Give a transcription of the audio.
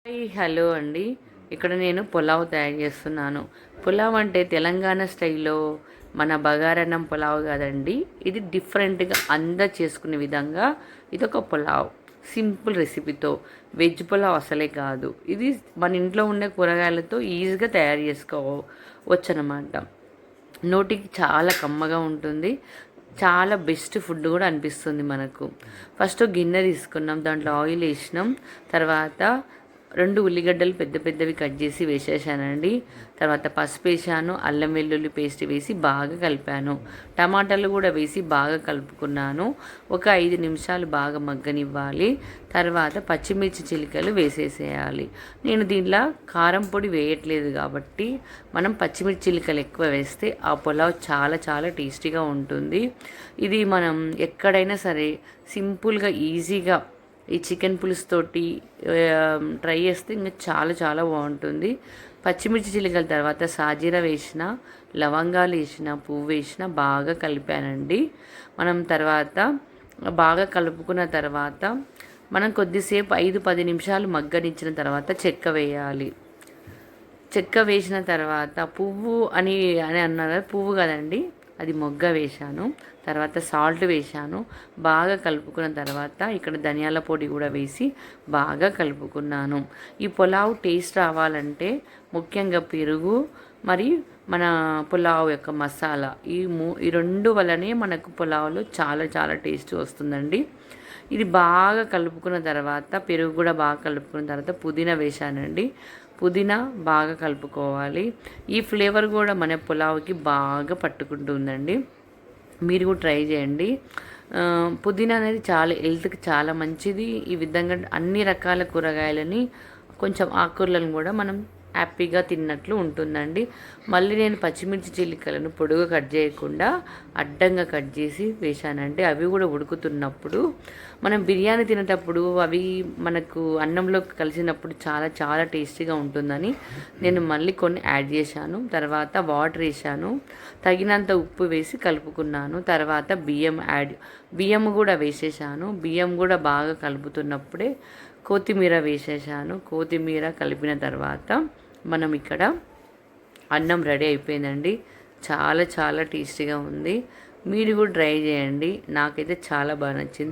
Hi hello అండి. ఇక్కడ నేను పులావ్ తయారు చేస్తున్నాను. పులావ్ అంటే తెలంగాణ స్టైల్లో మన బగారన్నం పులావ్ కాదండి. ఇది డిఫరెంట్గా అందరు చేసుకునే విధంగా ఇదొక పులావ్. సింపుల్ రెసిపీతో వెజ్ పులావ్ అసలే కాదు. ఇది మన ఇంట్లో ఉండే కూరగాయలతో ఈజీగా తయారు చేసుకోవచ్చు అన్నమాట. నోటికి చాలా కమ్మగా ఉంటుంది. చాలా బెస్ట్ ఫుడ్ కూడా అనిపిస్తుంది మనకు. ఫస్ట్ గిన్నె తీసుకున్నాం, దాంట్లో ఆయిల్ వేసినాం. తర్వాత 2 ఉల్లిగడ్డలు పెద్ద పెద్దవి కట్ చేసి వేసేసానండి. తర్వాత పసుపు వేసాను, అల్లం వెల్లుల్లి పేస్ట్ వేసి బాగా కలిపాను. టమాటాలు కూడా వేసి బాగా కలుపుకున్నాను. ఒక 5 నిమిషాలు బాగా మగ్గనివ్వాలి. తర్వాత పచ్చిమిర్చి చిలికలు వేసేసేయాలి. నేను దీంట్లో కారం పొడి వేయట్లేదు కాబట్టి మనం పచ్చిమిర్చి చిలికలు ఎక్కువ వేస్తే ఆ పులావ్ చాలా చాలా టేస్టీగా ఉంటుంది. ఇది మనం ఎక్కడైనా సరే సింపుల్గా ఈజీగా ఈ చికెన్ పులుసుతోటి ట్రై చేస్తే ఇంకా చాలా చాలా బాగుంటుంది. పచ్చిమిర్చి చిలికల తర్వాత సాజీర వేసిన, లవంగాలు వేసిన, పువ్వు వేసిన బాగా కలిపానండి. మనం తర్వాత బాగా కలుపుకున్న తర్వాత మనం కొద్దిసేపు 5-10 నిమిషాలు మగ్గనిచ్చిన తర్వాత చెక్క వేయాలి. చెక్క వేసిన తర్వాత పువ్వు అని అని అన్నారు, పువ్వు కదండి, అది మొగ్గ వేశాను. తర్వాత సాల్ట్ వేశాను. బాగా కలుపుకున్న తర్వాత ఇక్కడ ధనియాల పొడి కూడా వేసి బాగా కలుపుకున్నాను. ఈ పులావ్ టేస్ట్ రావాలంటే ముఖ్యంగా పెరుగు మరి మన పులావ్ యొక్క మసాలా ఈ రెండు వల్లనే మనకు పులావ్లో చాలా చాలా టేస్ట్ వస్తుందండి. ఇది బాగా కలుపుకున్న తర్వాత పెరుగు కూడా బాగా కలుపుకున్న తర్వాత పుదీనా వేశానండి. పుదీనా బాగా కలుపుకోవాలి. ఈ ఫ్లేవర్ కూడా మన పులావ్కి బాగా పట్టుకుంటుందండి. మీరు కూడా ట్రై చేయండి. పుదీనా అనేది చాలా హెల్త్కి చాలా మంచిది. ఈ విధంగా అన్ని రకాల కూరగాయలని కొంచెం ఆకుకూరలను కూడా మనం హ్యాపీగా తిన్నట్లు ఉంటుందండి. మళ్ళీ నేను పచ్చిమిర్చి చిల్లికలను పొడుగు కట్ చేయకుండా అడ్డంగా కట్ చేసి వేశానండి. అవి కూడా ఉడుకుతున్నప్పుడు మనం బిర్యానీ తినేటప్పుడు అవి మనకు అన్నంలో కలిసినప్పుడు చాలా చాలా టేస్టీగా ఉంటుందని నేను మళ్ళీ కొన్ని యాడ్ చేశాను. తర్వాత వాటర్ వేసాను, తగినంత ఉప్పు వేసి కలుపుకున్నాను. తర్వాత బియ్యం కూడా వేసేసాను. బియ్యం కూడా బాగా కలుపుతున్నప్పుడే కొత్తిమీర వేసేసాను. కొత్తిమీర కలిపిన తర్వాత మనం ఇక్కడ అన్నం రెడీ అయిపోయిందండి. చాలా చాలా టేస్టీగా ఉంది. మీరు కూడా ట్రై చేయండి. నాకైతే చాలా బాగా నచ్చింది.